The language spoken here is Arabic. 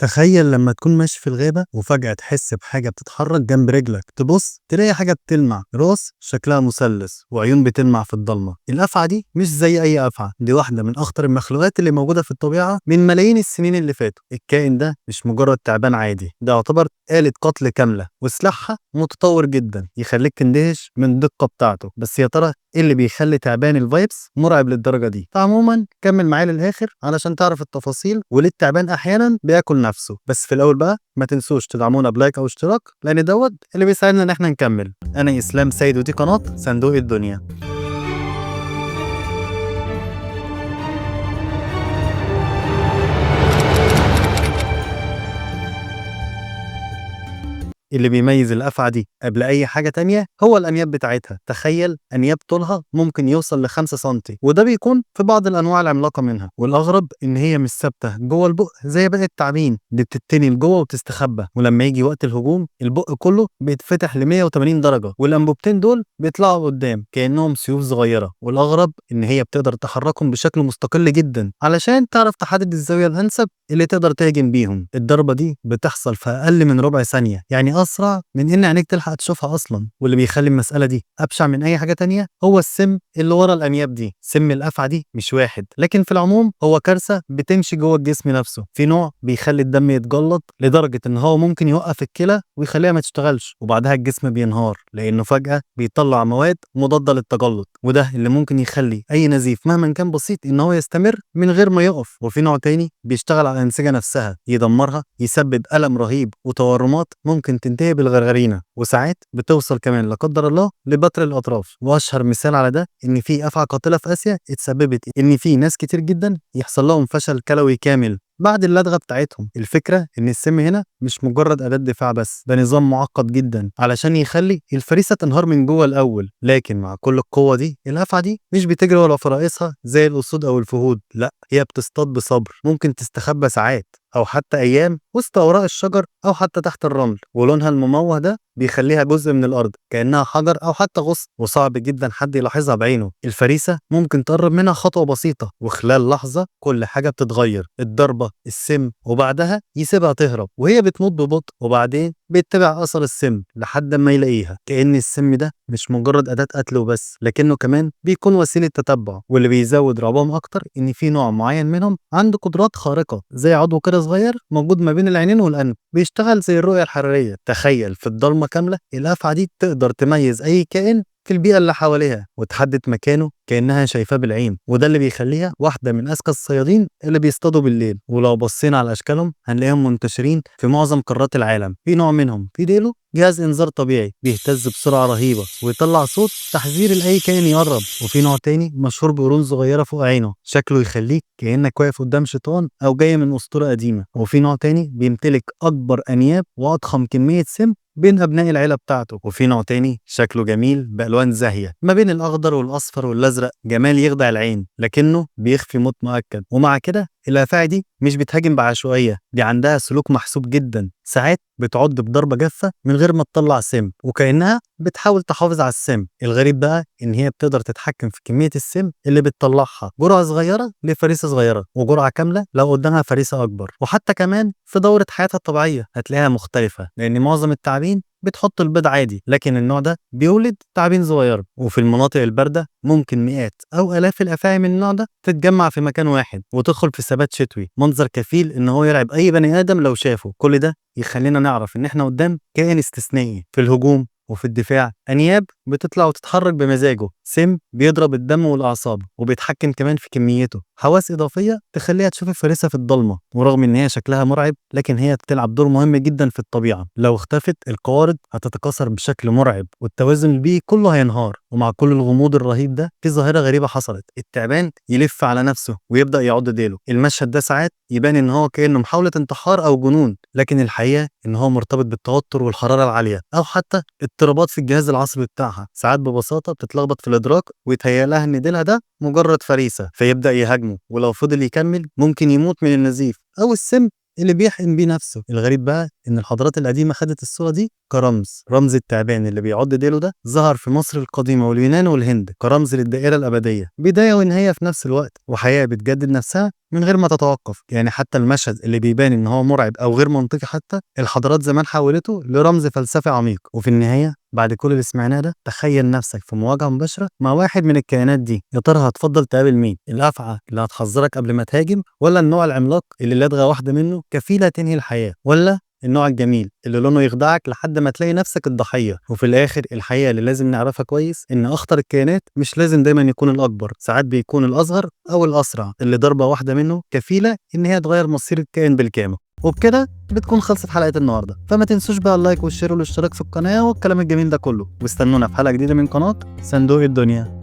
تخيل لما تكون ماشي في الغابة وفجأة تحس بحاجة بتتحرك جنب رجلك، تبص تلاقي حاجة بتلمع، راس شكلها مثلث وعيون بتلمع في الضلمة. الأفعى دي مش زي أي أفعى، دي واحدة من أخطر المخلوقات اللي موجودة في الطبيعة من ملايين السنين اللي فاتوا. الكائن ده مش مجرد تعبان عادي، ده يعتبر آلة قتل كاملة، وسلاحها متطور جدا يخليك تندهش من الدقة بتاعته. بس يا ترى ايه اللي بيخلي تعبان الفايبس مرعب للدرجة دي؟ فعموما كمل معايا للآخر علشان تعرف التفاصيل وليه التعبان أحيانا بياكل نفسه. بس في الأول بقى ما تنسوش تدعمونا بلايك أو اشتراك، لأن دوت اللي بيساعدنا إن احنا نكمل. أنا إسلام سيد ودي قناة صندوق الدنيا. اللي بيميز الأفعى دي قبل أي حاجة تانية هو الأنياب بتاعتها. تخيل أنياب طولها ممكن يوصل ل5 سنتي، وده بيكون في بعض الأنواع العملاقة منها. والأغرب إن هي مش ثابتة جوه البق زي باقي التعابين، دي بتتني لجوه وتستخبى، ولما يجي وقت الهجوم البق كله بيتفتح ل 180 درجة، والأنبوبتين دول بيطلعوا قدام كأنهم سيوف صغيرة. والأغرب إن هي بتقدر تحركهم بشكل مستقل جدا علشان تعرف تحدد الزاوية الأنسب اللي تقدر تهجم بيهم. الضربة دي بتحصل في أقل من ربع ثانية، يعني أسرع من إن عينيك تلحق تشوفها أصلا. واللي بيخلي المسألة دي أبشع من أي حاجة تانية هو السم اللي ورا الأنياب دي. سم الأفعى دي مش واحد، لكن في العموم هو كارثة بتمشي جوه الجسم نفسه. في نوع بيخلي الدم يتجلط لدرجة إن هو ممكن يوقف الكلى ويخليها ما تشتغلش، وبعدها الجسم بينهار لأنه فجأة بيطلع مواد مضادة للتجلط، وده اللي ممكن يخلي أي نزيف مهما كان بسيط إن هو يستمر من غير ما يقف. وفي نوع تاني بيشتغل على الأنسجة نفسها، يدمرها، يسبب ألم رهيب وتورمات ممكن تنتهي بالغرغرينة، وساعات بتوصل كمان لا قدر الله لبتر الأطراف. وأشهر مثال على ده إن في أفعى قاتلة في آسيا اتسببت إن في ناس كتير جدا يحصل لهم فشل كلوي كامل بعد اللدغة بتاعتهم. الفكرة إن السم هنا مش مجرد أداة دفاع بس، ده نظام معقد جدا علشان يخلي الفريسة تنهار من جوه الأول. لكن مع كل القوة دي الأفعى دي مش بتجري ورا فرائسها زي الأسود أو الفهود، لا، هي بتصطاد بصبر، ممكن تستخبى ساعات أو حتى أيام وسط أوراق الشجر أو حتى تحت الرمل، ولونها المموه ده بيخليها جزء من الأرض كأنها حجر أو حتى غصن، وصعب جدا حد يلاحظها بعينه. الفريسة ممكن تقرب منها خطوة بسيطة وخلال لحظة كل حاجة بتتغير، الضربة، السم، وبعدها يسيبها تهرب وهي بتموت ببطء، وبعدين بيتبع أثر السم لحد ما يلاقيها. كأن السم ده مش مجرد أداة قتل وبس، لكنه كمان بيكون وسيلة تتبع. واللي بيزود رعبهم أكتر إن في نوع معين منهم عنده قدرات خارقة زي عضو كده صغير موجود ما بين العينين والأنف، بيشتغل زي الرؤية الحرارية. تخيل في الضلمة كاملة الأفعى دي تقدر تميز أي كائن في البيئة اللي حواليها وتحدد مكانه كأنها شايفاه بالعين، وده اللي بيخليها واحدة من أذكى الصيادين اللي بيصطادوا بالليل. ولو بصينا على أشكالهم هنلاقيهم منتشرين في معظم قارات العالم. في نوع منهم في ديله جهاز إنذار طبيعي بيهتز بسرعة رهيبة ويطلع صوت تحذير لأي كائن يقرب، وفي نوع تاني مشهور بقرون صغيرة فوق عينه شكله يخليك كأنك واقف قدام شيطان أو جاي من أسطورة قديمة، وفي نوع تاني بيمتلك أكبر أنياب وأضخم كمية سم بين أبناء العيلة بتاعته، وفي نوع تاني شكله جميل بألوان زاهية ما بين الأخضر والأصفر والأزرق، جمال يخدع العين لكنه بيخفي موت مؤكد. ومع كده الأفاعي دي مش بتهاجم بعشوائية، دي عندها سلوك محسوب جدا، ساعات بتعض بضربة جافة من غير ما تطلع سم وكأنها بتحاول تحافظ على السم. الغريب بقى إن هي بتقدر تتحكم في كمية السم اللي بتطلعها، جرعة صغيرة لفريسة صغيرة وجرعة كاملة لو قدامها فريسة أكبر. وحتى كمان في دورة حياتها الطبيعية هتلاقيها مختلفة، لأن معظم التعابين بتحط البيض عادي، لكن النوع ده بيولد تعابين صغيرة. وفي المناطق الباردة ممكن مئات أو آلاف الأفاعي من النوع ده تتجمع في مكان واحد وتدخل في ثبات شتوي، منظر كفيل إن هو يرعب أي بني آدم لو شافه. كل ده يخلينا نعرف إن إحنا قدام كائن استثنائي في الهجوم وفي الدفاع. أنياب بتطلع وتتحرك بمزاجه، سم بيضرب الدم والأعصاب وبيتحكم كمان في كميته، حواس إضافية تخليها تشوف الفريسة في الضلمة. ورغم إن هي شكلها مرعب لكن هي بتلعب دور مهم جدا في الطبيعة، لو اختفت القوارض هتتكاثر بشكل مرعب والتوازن البيئي كله هينهار. ومع كل الغموض الرهيب ده في ظاهرة غريبة حصلت، التعبان يلف على نفسه ويبدأ يعض ديله. المشهد ده ساعات يبان إن هو كأنه محاولة انتحار أو جنون، لكن الحقيقة إن هو مرتبط بالتوتر والحرارة العالية أو حتى اضطرابات في الجهاز العصبي بتاعها. ساعات ببساطة بتتلخبط في الإدراك ويتهيأ لها إن ديلها ده مجرد فريسة فيبدأ يهاجمه، ولو فضل يكمل ممكن يموت من النزيف أو السم اللي بيحقن بيه نفسه. الغريب بقى إن الحضارات القديمة خدت الصورة دي كرمز، رمز التعبان اللي بيعض ديله ده ظهر في مصر القديمة واليونان والهند كرمز للدائرة الأبدية، بداية ونهاية في نفس الوقت، وحياة بتجدد نفسها من غير ما تتوقف. يعني حتى المشهد اللي بيبان إن هو مرعب أو غير منطقي حتى، الحضارات زمان حولته لرمز فلسفي عميق. وفي النهاية بعد كل اللي سمعناه ده، تخيل نفسك في مواجهة مباشرة مع واحد من الكائنات دي. يا ترى هتفضل تقابل مين؟ الأفعى اللي هتحذرك قبل ما تهاجم، ولا النوع العملاق اللي لدغة واحدة منه كفيلة تنهي الحياة، ولا النوع الجميل اللي لونه يخدعك لحد ما تلاقي نفسك الضحية؟ وفي الآخر الحقيقة اللي لازم نعرفها كويس إن أخطر الكائنات مش لازم دايما يكون الأكبر، ساعات بيكون الأصغر أو الأسرع، اللي ضربة واحدة منه كفيلة إن هي تغير مصير الكائن بالكامل. وبكده بتكون خلصت حلقة النهاردة. فما تنسوش بقى اللايك والشير والاشتراك في القناة والكلام الجميل ده كله، واستنونا في حلقة جديدة من قناة صندوق الدنيا.